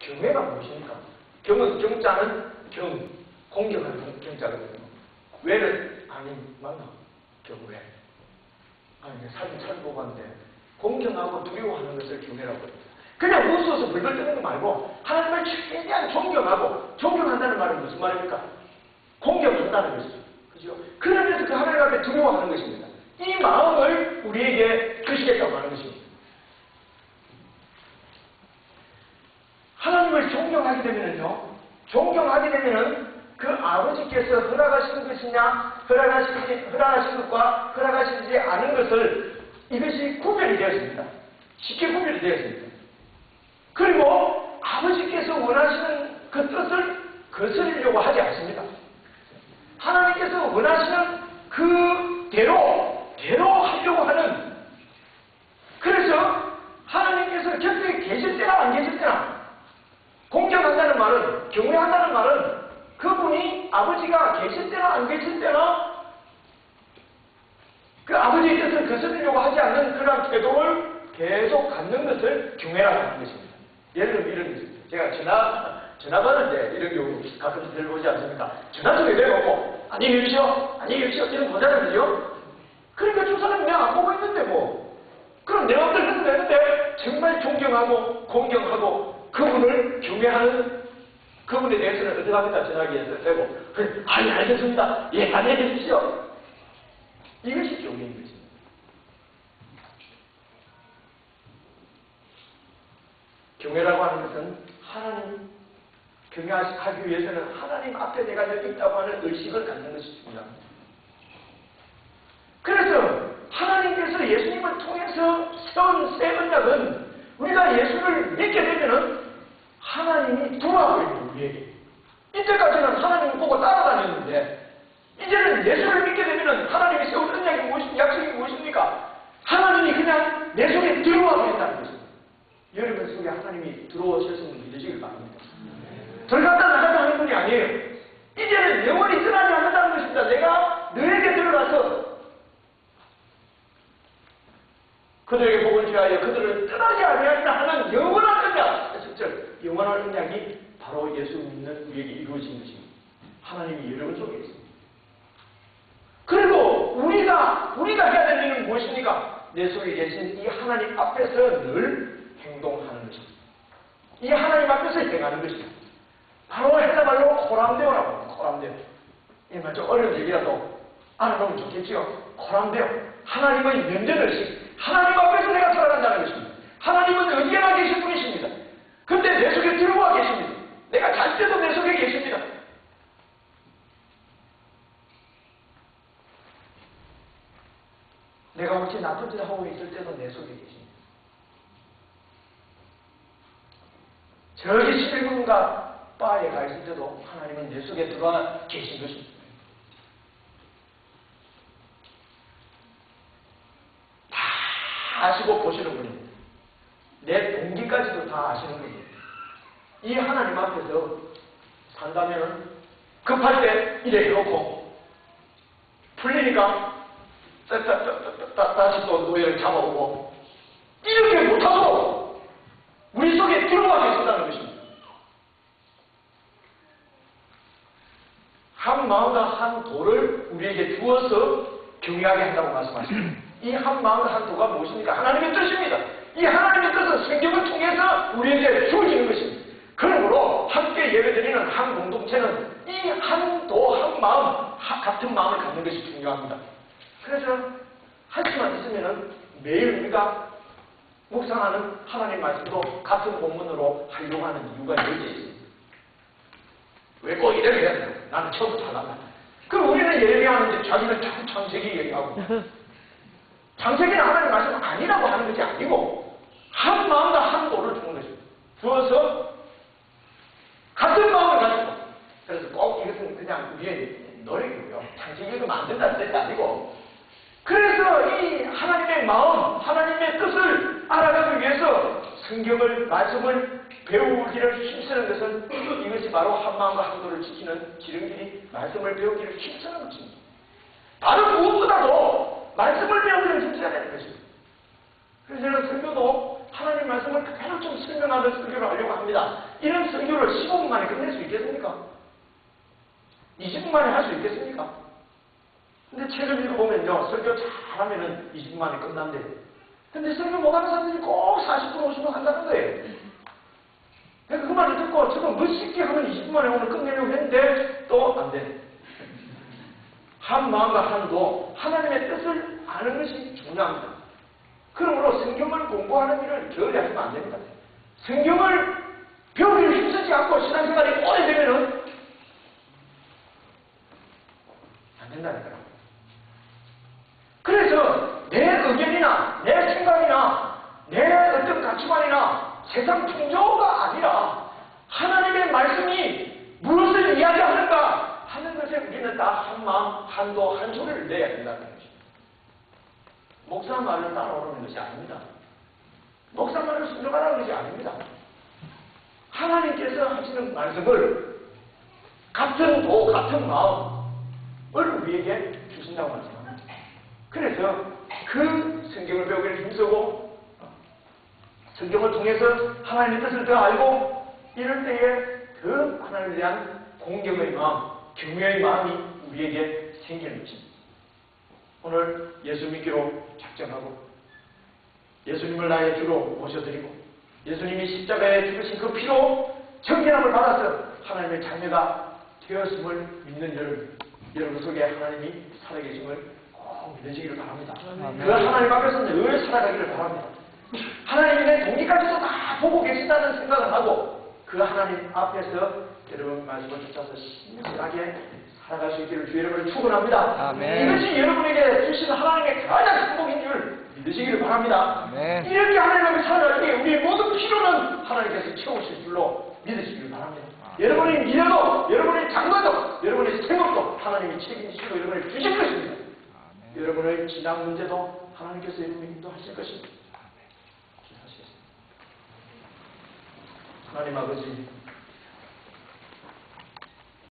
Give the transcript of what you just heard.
경외가 무엇입니까? 경자는 공경하는 경자거든요. 왜는 맞나? 경외. 사진 잘 보고 왔는데 공경하고 두려워하는 것을 경외라고 합니다. 그냥 웃어서 벌벌 떠는 거 말고 하나님을 최대한 존경한다는 말은 무슨 말입니까? 공경한다는 것이죠. 그죠? 그러면서 그 하나님 앞에 두려워하는 것입니다. 이 마음을 우리에게 주시겠다고 하는 것입니다. 하나님을 존경하게 되면은 그 아버지께서 허락하시는 것이냐, 허락하신 것과 허락하시지 않은 것을 이것이 구별이 되었습니다. 쉽게 구별이 되었습니다. 그리고 아버지께서 원하시는 그 뜻을 거스르려고 하지 않습니다. 하나님께서 원하시는 그대로 하려고 하는, 그래서 하나님께서 곁에 계실 때나 안 계실 때나, 공경한다는 말은, 경외한다는 말은 그분이 아버지가 계실 때나 안 계실 때나 그 아버지의 뜻을 거스르려고 하지 않는 그런 태도를 계속 갖는 것을 경외라고 하는 것입니다. 예를 들면 이런 것입니다. 제가 전화 받을 때 이런 경우 가끔씩 들어보지 않습니까? 전화 통에 내려오고 안녕히 계십시오 이런 보자는 거죠. 그러니까 저 사람이 내가 안 보고 있는데 그럼 내 마음대로 해도 되는데 정말 존경하고 공경하고 그분을 경외하는 그분에 대해서는 어떻게 합니까? 전화기에서 되고 알겠습니다. 예, 안녕히 계십시오. 이것이 경외인 것입니다. 경외라고 하는 것은 하나님 경외하기 위해서는 하나님 앞에 내가 여기 있다고 하는 의식을 갖는 것이 중요합니다. 그래서 하나님께서 예수님을 통해서 세운 새 언약은 우리가 예수를 믿게 되면은 하나님이 들어와고 있는 우리에게. 이때까지는 하나님을 보고 따라다녔는데 이제는 예수를 믿게 되면은 하나님이 세운 언약이 무엇입니까? 약속이 무엇입니까? 하나님이 그냥 내 속에 들어와고 있다는 것입니다. 여러분 속에 하나님이 들어오셨으면 믿으시길 바랍니다. 들어갔다 나갔다 하는 분이 아니에요. 이제는 영원히 떠나지 않는다는 것입니다. 내가 너에게 들어가서 그들에게 복을 주하여 그들을 떠나지 아니하리라 하는 영원한 언약, 영원한 언약이 바로 예수 믿는 우리에게 이루어진 것입니다. 하나님이 여러분 속에 있습니다. 그리고 우리가 해야 될 일은 무엇입니까? 내 속에 계신 이 하나님 앞에서 늘 행동하는 것입니다. 이 하나님 앞에서 행하는 것입니다. 바로 헬라말로 코람데오라고 합니다. 코람데오. 이말 좀 어려운 얘기라도 알아보면 좋겠지요. 코람데오. 하나님의 면전의식. 하나님 앞에서 내가 살아간다는 것입니다. 하나님은 어디에나 계신 분이십니다. 근데 내 속에 들어와 계십니다. 내가 잘 때도 내 속에 계십니다. 내가 혹시 나쁜 짓 하고 있을 때도 내 속에 계십니다. 저기 11분가 바에 가 있을 때도 하나님은 내 속에 들어와 계신 것입니다. 다 아시고 보시는 분입니다. 내 동기까지도 다 아시는 분입니다. 이 하나님 앞에서 산다면 급할 때 이래 해놓고 풀리니까 다시 또 노예를 잡아오고 이렇게 못하도록 우리 속에 들어와 계신다는 것입니다. 한 마음과 한 도를 우리에게 주어서 경외하게 한다고 말씀하십니다. 이 한 마음과 한 도가 무엇입니까? 하나님의 뜻입니다. 이 하나님의 뜻은 성경을 통해서 우리에게 주어지는 것입니다. 그러므로 함께 예배드리는 한 공동체는 이 한 도, 한 마음, 같은 마음을 갖는 것이 중요합니다. 그래서 할 수만 있으면 매일 우리가 묵상하는 하나님 말씀도 같은 본문으로 하려고 하는 이유가 여기에 있습니다. 왜 꼭 이래야 되나? 나는 처음부터 하려고. 그럼 우리는 예배하는데 자기는 자꾸 창세기 얘기하고 창세기는 하나님 말씀 아니라고 하는 것이 아니고 한 마음과 한 도를 주는 것입니다. 주어서 같은 마음을 가지고, 그래서 꼭 이것은 그냥 우리의 노력이고요. 창세기를 만든다는 뜻이 아니고, 그래서 이 하나님의 마음, 하나님의 뜻을 알아가기 위해서 성경을, 말씀을 배우기를 힘쓰는 것은 이것이 바로 한 마음과 한 도를 지키는 기름길이 말씀을 배우기를 힘쓰는 것입니다. 다른 무엇보다도 말씀을 배우기를 힘써야 되는 것입니다. 그래서 저는 설교도 하나님 말씀을 그대로 이론을 좀 설명하는 설교를 하려고 합니다. 이런 설교를 15분 만에 끝낼 수 있겠습니까? 20분 만에 할 수 있겠습니까? 근데 책을 읽어보면요, 설교 잘하면은 20분 만에 끝난대요. 근데 설교 못하는 사람들이 꼭 40분, 50분 한다는 거예요. 그 말을 듣고 저거 멋있게 하면 20분 만에 오늘 끝내려고 했는데 또 안 돼. 한 마음과 한도 하나님의 뜻을 아는 것이 중요합니다. 그러므로 성경을 공부하는 일을 게을리 하시면 안 됩니다. 성경을 배우기를 힘쓰지 않고 신앙생활이 오래되면은 안 된다니까요. 그래서 내 의견이나 내 생각이나 내 어떤 가치관이나 세상 풍조가 아니라 하나님의 말씀이 무엇을 이야기하는가 하는 것에 우리는 다 한마음, 한도, 한 소리를 내야 된다는 것입니다. 목사 말을 따라오는 것이 아닙니다. 목사 말을 순종하라는 것이 아닙니다. 하나님께서 하시는 말씀을 같은 도, 같은 마음을 우리에게 주신다고 말씀합니다. 그래서 그 성경을 배우기를 힘쓰고 성경을 통해서 하나님의 뜻을 더 알고 이럴 때에 더 하나님에 대한 공경의 마음, 경외의 마음이 우리에게 생기는 것입니다. 오늘 예수 믿기로 작정하고 예수님을 나의 주로 모셔드리고 예수님이 십자가에 죽으신 그 피로 정결함을 받아서 하나님의 자녀가 되었음을 믿는 여러분 속에 하나님이 살아계심을 꼭 믿으시기를 바랍니다. 그 하나님 앞에서 늘 살아가기를 바랍니다. 하나님의 동기까지도 다 보고 계신다는 생각을 하고 그 하나님 앞에서 여러분 말씀을 쫓아서 신실하게 살아갈 수 있기를 주 여러분을 축원합니다. 이것이 여러분에게 주신 하나님의 가장 행복인 줄 믿으시기를 바랍니다. 이렇게 하나님 앞에 살아갈 때 우리의 모든 필요는 하나님께서 채우실 줄로 믿으시기를 바랍니다. 여러분의 미래도, 여러분의 장가도, 여러분의 생업도 하나님이 책임지시고 여러분을 주실 것입니다. 여러분의 진학 문제도 하나님께서 여러분을 인도하실 것입니다. 기도하시겠습니다. 하나님 아버지,